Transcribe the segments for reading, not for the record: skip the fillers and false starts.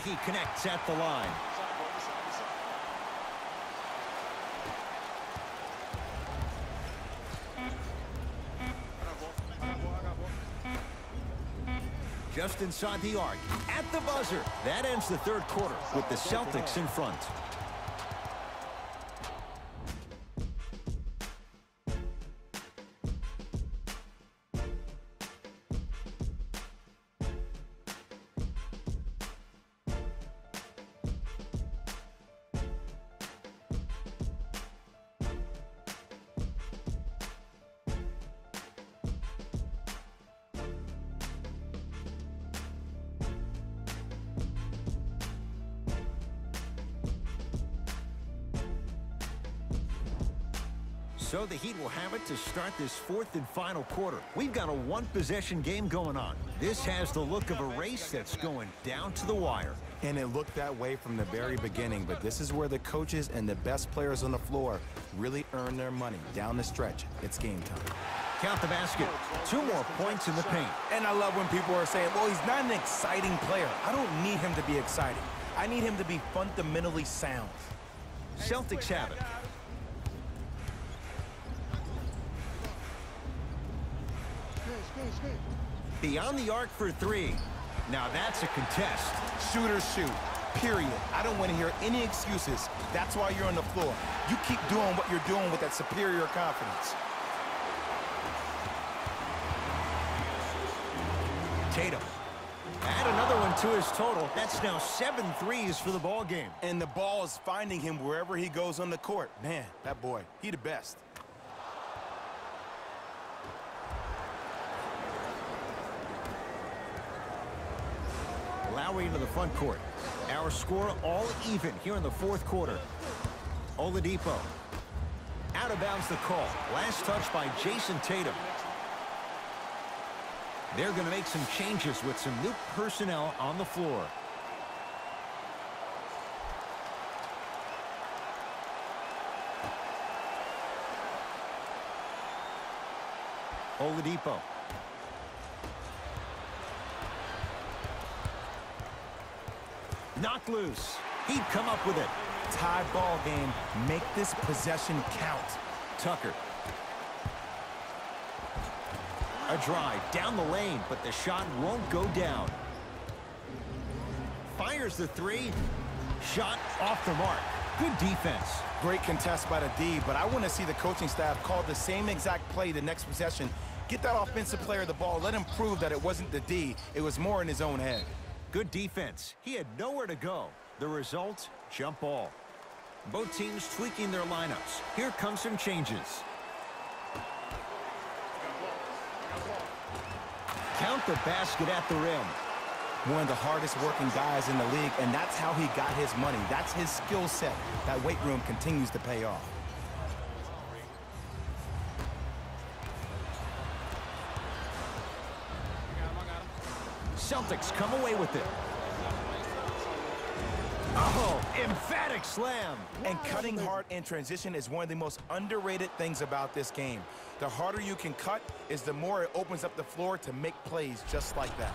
He connects at the line. Just inside the arc, at the buzzer. That ends the third quarter with the Celtics in front. So the Heat will have it to start this fourth and final quarter. We've got a one-possession game going on. This has the look of a race that's going down to the wire. And it looked that way from the very beginning, but this is where the coaches and the best players on the floor really earn their money. Down the stretch, it's game time. Count the basket. 2 more points in the paint. And I love when people are saying, well, he's not an exciting player. I don't need him to be exciting. I need him to be fundamentally sound. Celtics have it. Beyond the arc for 3. Now that's a contest. Shooters shoot, period. I don't want to hear any excuses. That's why you're on the floor. You keep doing what you're doing with that superior confidence. Tatum. Add another one to his total. That's now 7 threes for the ball game. And the ball is finding him wherever he goes on the court. Man, that boy, he the best. Lowry into the front court. Our score all even here in the fourth quarter. Oladipo. Out of bounds the call. Last touch by Jason Tatum. They're going to make some changes with some new personnel on the floor. Oladipo. Knocked loose. He'd come up with it. Tie ball game. Make this possession count. Tucker. A drive down the lane, but the shot won't go down. Fires the 3. Shot off the mark. Good defense. Great contest by the D, but I want to see the coaching staff call the same exact play the next possession. Get that offensive player the ball. Let him prove that it wasn't the D. It was more in his own head. Good defense. He had nowhere to go. The result, jump ball. Both teams tweaking their lineups. Here come some changes. Count the basket at the rim. One of the hardest working guys in the league, and that's how he got his money. That's his skill set. That weight room continues to pay off. Celtics come away with it. Oh, emphatic slam. And cutting hard in transition is one of the most underrated things about this game. The harder you can cut is the more it opens up the floor to make plays just like that.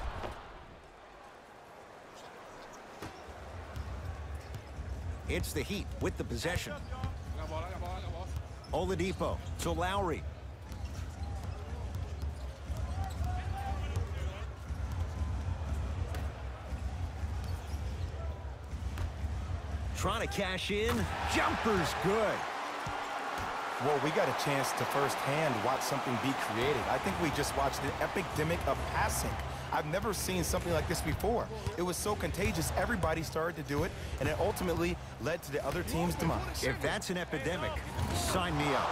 It's the Heat with the possession. Oladipo to Lowry. Trying to cash in. Jumper's good. Well, we got a chance to firsthand watch something be created. I think we just watched an epidemic of passing. I've never seen something like this before. It was so contagious, everybody started to do it, and it ultimately led to the other team's demise. If that's an epidemic, sign me up.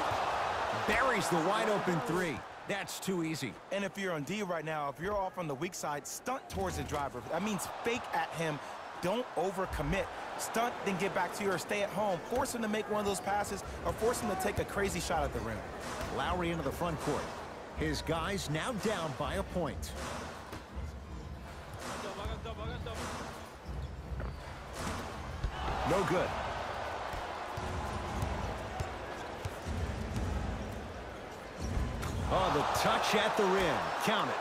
Buries the wide-open 3. That's too easy. And if you're on D right now, if you're off on the weak side, stunt towards the driver. That means fake at him. Don't overcommit. Stunt, then get back to you, or stay at home. Force him to make one of those passes, or force him to take a crazy shot at the rim. Lowry into the front court. His guys now down by a point. No good. Oh, the touch at the rim. Count it.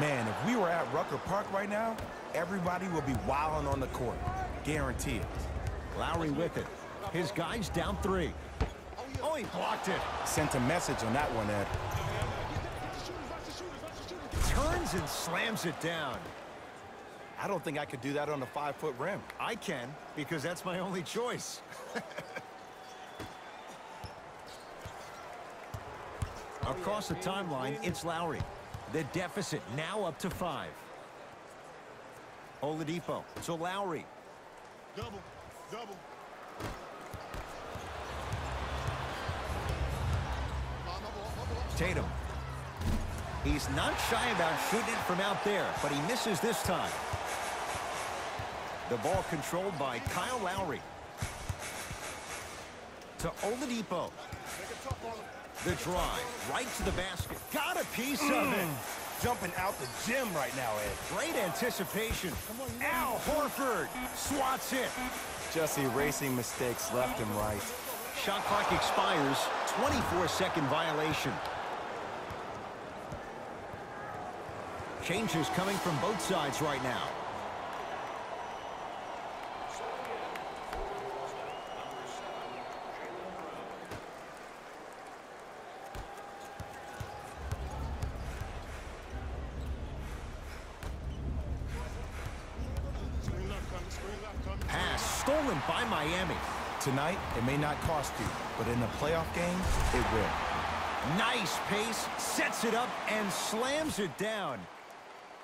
Man, if we were at Rucker Park right now, everybody would be wilding on the court. Guarantee it. Lowry with it. His guy's down 3. Oh, he blocked it. Sent a message on that one, Ed. Turns and slams it down. I don't think I could do that on a 5-foot rim. I can, because that's my only choice. Across the timeline, it's Lowry. The deficit now up to 5. Oladipo to Lowry. Double. Tatum. He's not shy about shooting it from out there, but he misses this time. The ball controlled by Kyle Lowry. To Oladipo. The drive, right to the basket. Got a piece of it. Jumping out the gym right now, Ed. Great anticipation. Al Horford swats it. Just erasing mistakes left and right. Shot clock expires. 24-second violation. Changes coming from both sides right now. Pass stolen by Miami. Tonight, it may not cost you, but in a playoff game, it will. Nice pace, sets it up, and slams it down.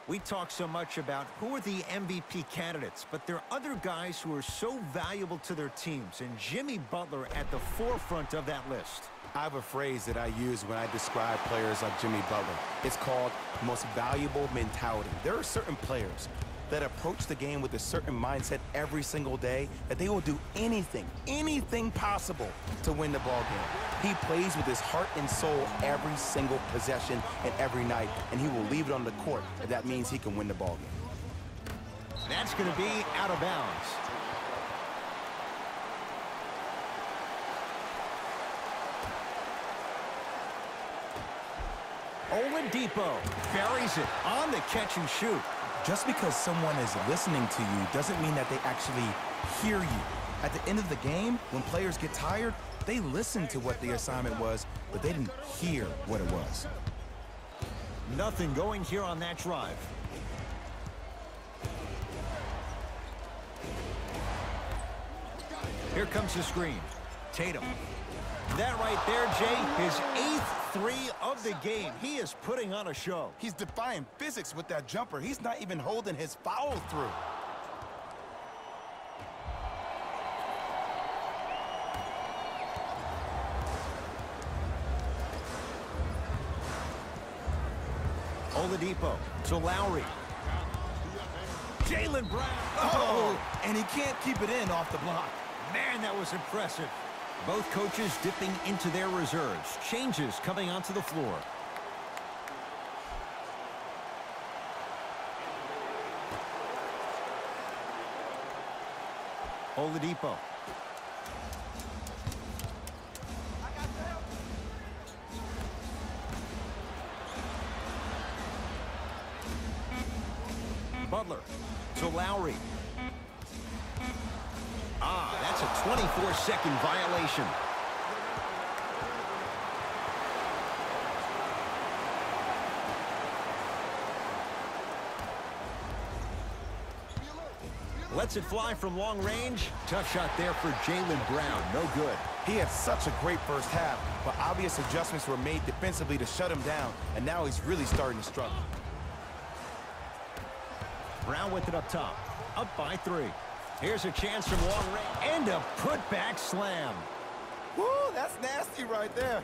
We talk so much about who are the MVP candidates, but there are other guys who are so valuable to their teams, and Jimmy Butler at the forefront of that list. I have a phrase that I use when I describe players like Jimmy Butler. It's called most valuable mentality. There are certain players that approach the game with a certain mindset every single day that they will do anything possible to win the ball game. He plays with his heart and soul every single possession and every night, and he will leave it on the court if that means he can win the ball game. That's going to be out of bounds. Oladipo buries it on the catch and shoot. Just because someone is listening to you doesn't mean that they actually hear you. At the end of the game, when players get tired, they listen to what the assignment was, but they didn't hear what it was. Nothing going here on that drive. Here comes the screen. Tatum. That right there, Jay, his 8th 3 of the game. He is putting on a show. He's defying physics with that jumper. He's not even holding his foul through. Oladipo to Lowry. Jaylen Brown. Oh, and he can't keep it in off the block. Man, that was impressive. Both coaches dipping into their reserves. Changes coming onto the floor. Oladipo. Butler to Lowry. That's a 24-second violation. Lets it fly from long range. Tough shot there for Jaylen Brown. No good. He had such a great first half, but obvious adjustments were made defensively to shut him down, and now he's really starting to struggle. Brown with it up top. Up by 3. Here's a chance from long range. And a putback slam. Woo, that's nasty right there.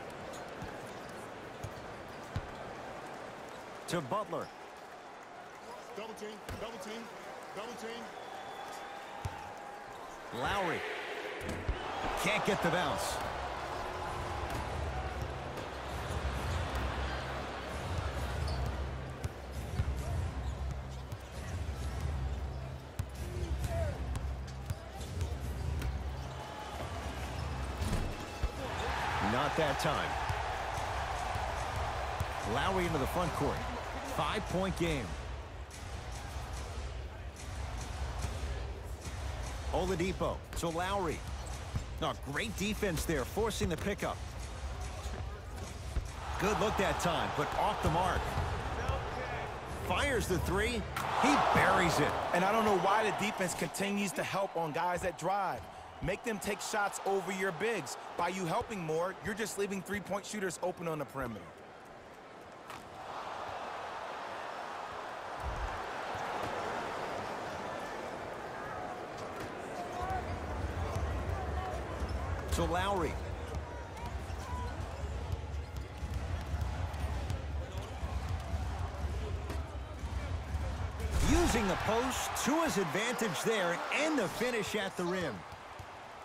To Butler. Double team, double team, double team. Lowry. Can't get the bounce. Not that time. Lowry into the front court. 5-point game. Oladipo to Lowry. Oh, great defense there, forcing the pickup. Good look that time, but off the mark. Fires the three. He buries it. And I don't know why the defense continues to help on guys that drive. Make them take shots over your bigs. By you helping more, you're just leaving three-point shooters open on the perimeter. To Lowry. Using the post to his advantage there, and the finish at the rim.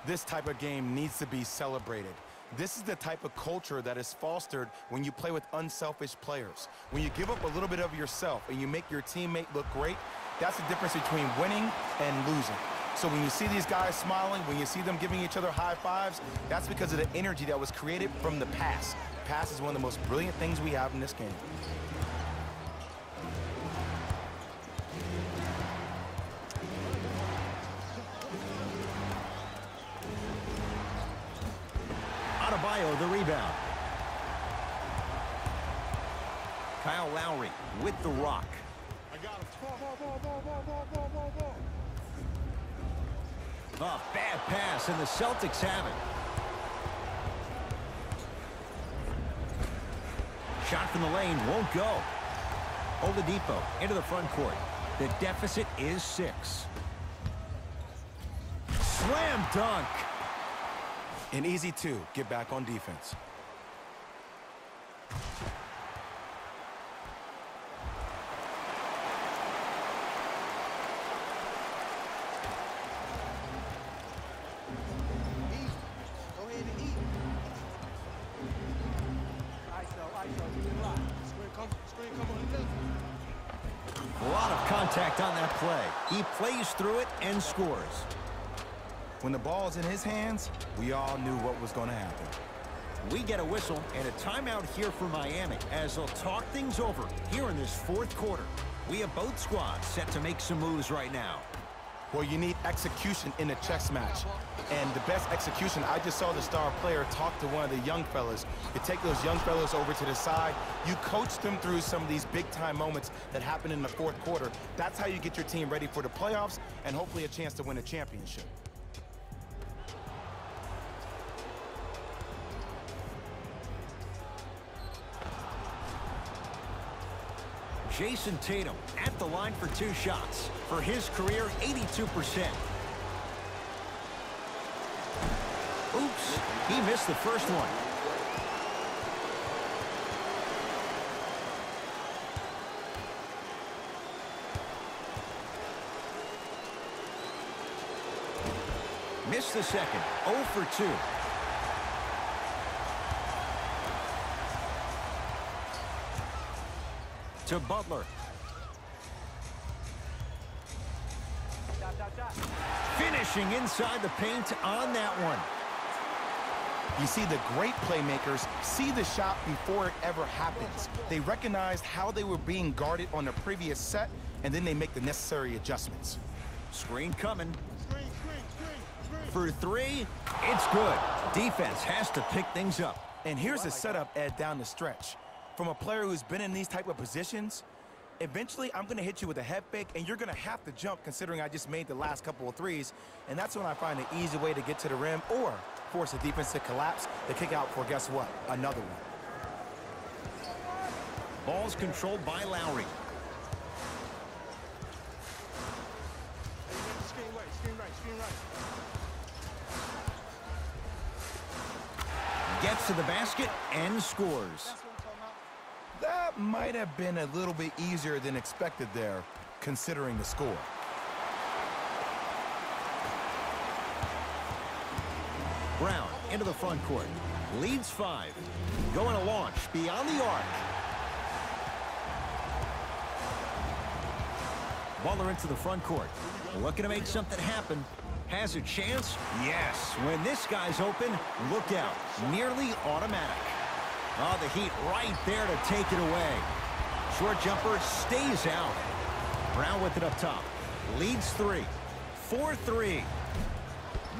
This type of game needs to be celebrated. This is the type of culture that is fostered when you play with unselfish players. When you give up a little bit of yourself and you make your teammate look great, that's the difference between winning and losing. So when you see these guys smiling, when you see them giving each other high fives, that's because of the energy that was created from the pass. Pass is one of the most brilliant things we have in this game. The rebound. Kyle Lowry with the rock. I got him. Ball. A bad pass, and the Celtics have it. Shot from the lane won't go. Oladipo into the front court. The deficit is 6. Slam dunk. An easy 2, get back on defense. A lot of contact on that play. He plays through it and scores. When the ball's in his hands, we all knew what was going to happen. We get a whistle and a timeout here for Miami as they'll talk things over here in this 4th quarter. We have both squads set to make some moves right now. Well, you need execution in a chess match. And the best execution, I just saw the star player talk to one of the young fellas. You take those young fellas over to the side. You coach them through some of these big-time moments that happen in the 4th quarter. That's how you get your team ready for the playoffs and hopefully a chance to win a championship. Jason Tatum at the line for 2 shots. For his career, 82%. Oops, he missed the first one. Missed the second, 0 for 2. To Butler. Finishing inside the paint on that one. You see, the great playmakers see the shot before it ever happens. They recognized how they were being guarded on the previous set, and then they make the necessary adjustments. Screen coming. For 3, it's good. Defense has to pick things up. And here's the setup, Ed, down the stretch. From a player who's been in these type of positions, eventually I'm going to hit you with a head fake, and you're going to have to jump considering I just made the last couple of threes. And that's when I find an easy way to get to the rim or force the defense to collapse to kick out for, guess what, another one. Ball's controlled by Lowry. Screen right. Gets to the basket and scores. That might have been a little bit easier than expected there, considering the score. Brown into the front court. Leads 5. Going to launch beyond the arc. Butler into the front court. Looking to make something happen. Has a chance? Yes. When this guy's open, look out. Nearly automatic. Oh, the Heat right there to take it away. short jumper stays out. Brown with it up top. Leads 3. 4-3.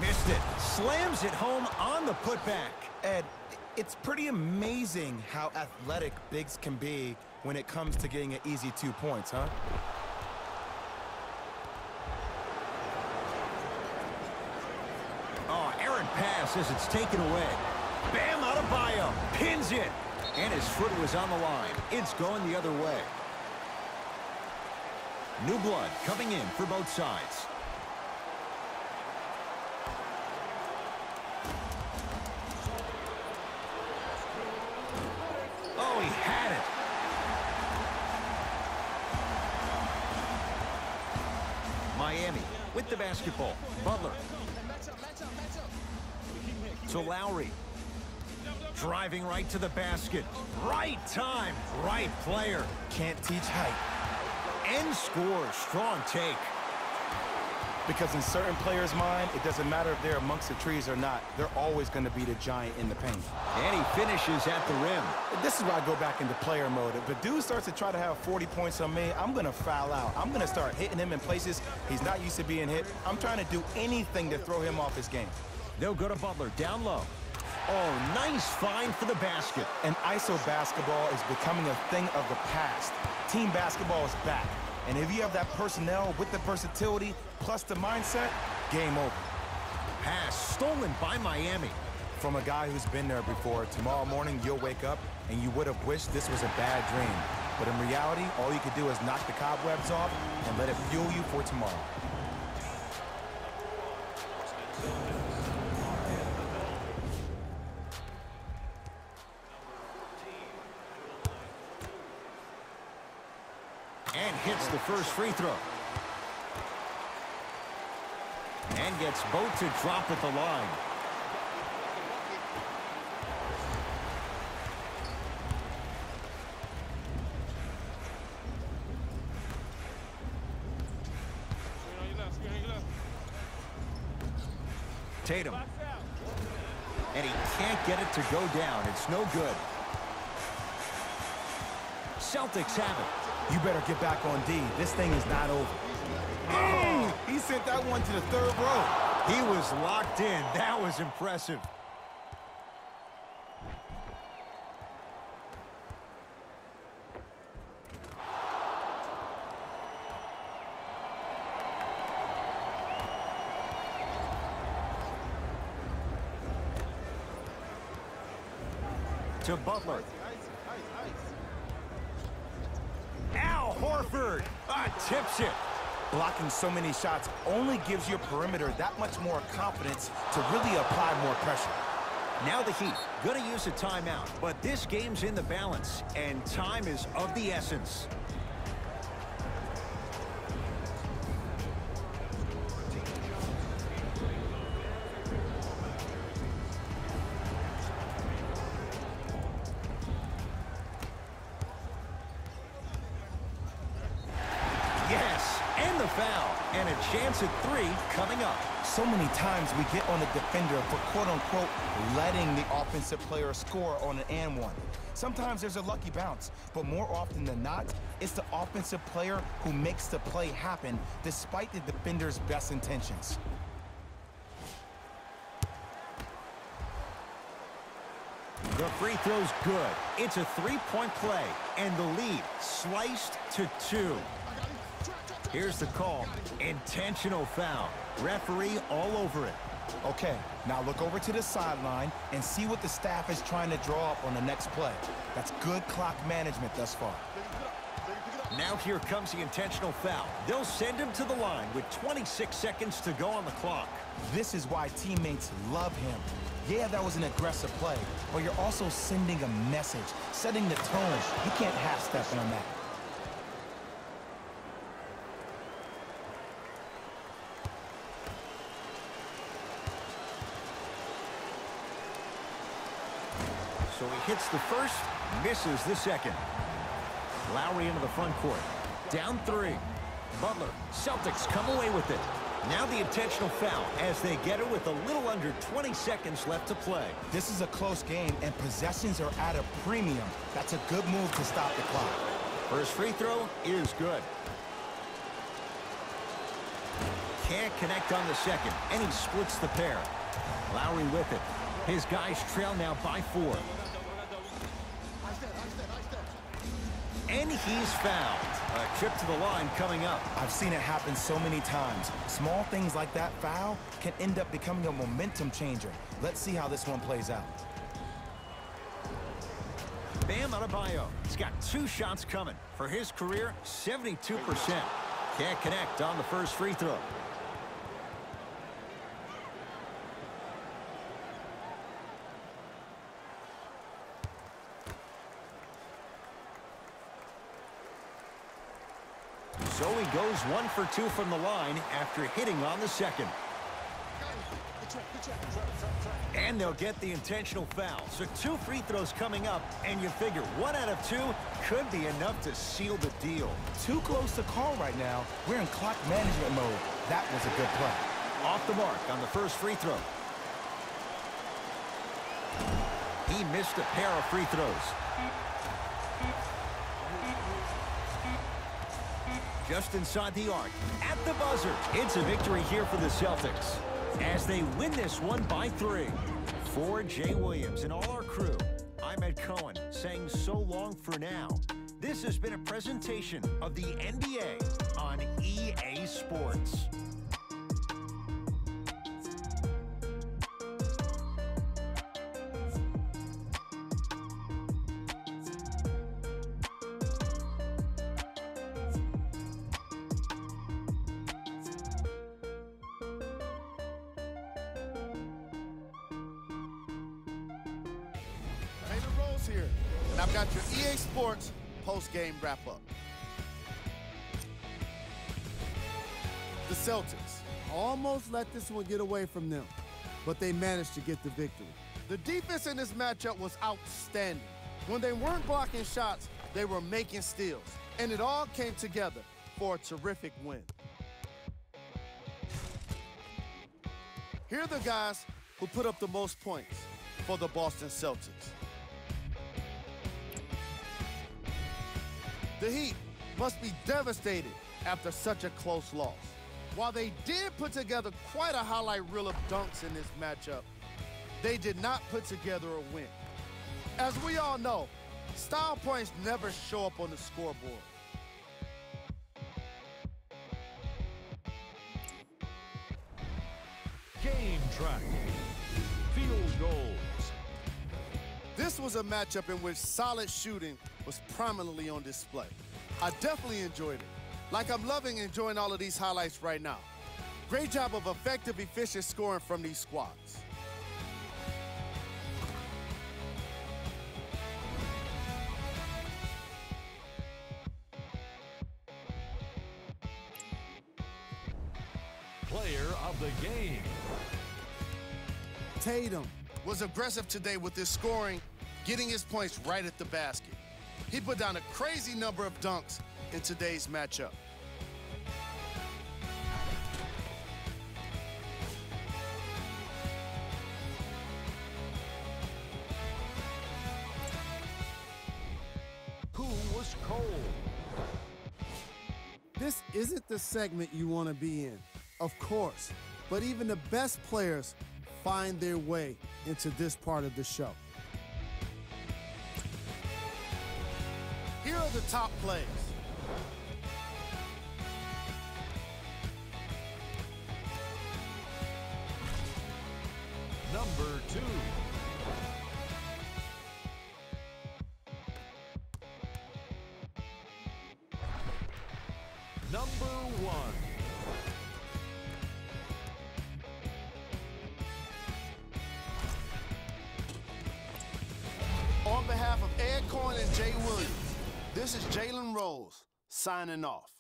Missed it. Slams it home on the putback. Ed, it's pretty amazing how athletic bigs can be when it comes to getting an easy 2 points, huh? Oh, errant pass as it's taken away. Bam Adebayo pins it. And his foot was on the line. It's going the other way. New blood coming in for both sides. Oh, he had it. Miami with the basketball. Butler. To Lowry. Driving right to the basket. Right time, right player. Can't teach height. And scores. Strong take. Because in certain players' mind, it doesn't matter if they're amongst the trees or not. They're always going to be the giant in the paint. And he finishes at the rim. This is where I go back into player mode. If the dude starts to try to have 40 points on me, I'm going to foul out. I'm going to start hitting him in places he's not used to being hit. I'm trying to do anything to throw him off his game. They'll go to Butler, down low. Oh, nice find for the basket. And ISO basketball is becoming a thing of the past. Team basketball is back. And if you have that personnel with the versatility plus the mindset, game over. Pass stolen by Miami. From a guy who's been there before, tomorrow morning you'll wake up and you would have wished this was a bad dream. But in reality, all you could do is knock the cobwebs off and let it fuel you for tomorrow. And hits the first free throw. And gets both to drop at the line. Tatum. And he can't get it to go down. It's no good. Celtics have it. You better get back on D. This thing is not over. Oh, he sent that one to the third row. He was locked in. That was impressive. To Butler. Al Horford tips it. Blocking so many shots only gives your perimeter that much more confidence to really apply more pressure. Now the Heat going to use a timeout, but this game's in the balance, and time is of the essence. And a chance at 3 coming up. So many times we get on the defender for quote-unquote letting the offensive player score on an and one. Sometimes there's a lucky bounce, but more often than not, it's the offensive player who makes the play happen despite the defender's best intentions. The free throw's good. It's a 3-point play, and the lead sliced to 2. Here's the call. Intentional foul. Referee all over it. Okay, now look over to the sideline and see what the staff is trying to draw up on the next play. That's good clock management thus far. Now here comes the intentional foul. They'll send him to the line with 26 seconds to go on the clock. This is why teammates love him. Yeah, that was an aggressive play, but you're also sending a message, setting the tone. You can't half-step on that. So he hits the first, misses the second. Lowry into the front court. Down 3. Butler. Celtics come away with it. Now the intentional foul as they get it with a little under 20 seconds left to play. This is a close game, and possessions are at a premium. That's a good move to stop the clock. First free throw is good. Can't connect on the second, and he splits the pair. Lowry with it. His guys trail now by 4. And he's fouled. A trip to the line coming up. I've seen it happen so many times. Small things like that foul can end up becoming a momentum changer. Let's see how this one plays out. Bam Adebayo. He's got 2 shots coming. For his career, 72%. Can't connect on the first free throw. So he goes 1 for 2 from the line after hitting on the second. And they'll get the intentional foul. So 2 free throws coming up, and you figure 1 out of 2 could be enough to seal the deal. Too close to call right now. We're in clock management mode. That was a good play. Off the mark on the first free throw. He missed a pair of free throws. Just inside the arc, at the buzzer. It's a victory here for the Celtics as they win this one by 3. For Jay Williams and all our crew, I'm Ed Cohen saying so long for now. This has been a presentation of the NBA on EA Sports. Here, and I've got your EA Sports post-game wrap-up. The Celtics almost let this one get away from them, but they managed to get the victory. The defense in this matchup was outstanding. When they weren't blocking shots, they were making steals, and it all came together for a terrific win. Here are the guys who put up the most points for the Boston Celtics. The Heat must be devastated after such a close loss. While they did put together quite a highlight reel of dunks in this matchup, they did not put together a win. As we all know, style points never show up on the scoreboard. Game track. Field goals. This was a matchup in which solid shooting was prominently on display. I definitely enjoyed it. Like I'm loving enjoying all of these highlights right now. Great job of effective, efficient scoring from these squads. Player of the game. Tatum was aggressive today with his scoring, getting his points right at the basket. He put down a crazy number of dunks in today's matchup. Who was cold? This isn't the segment you want to be in, of course, but even the best players find their way into this part of the show. Here are the top plays. Number 2. Number 1. On behalf of Ed Cohen and Jay Williams, this is Jalen Rose signing off.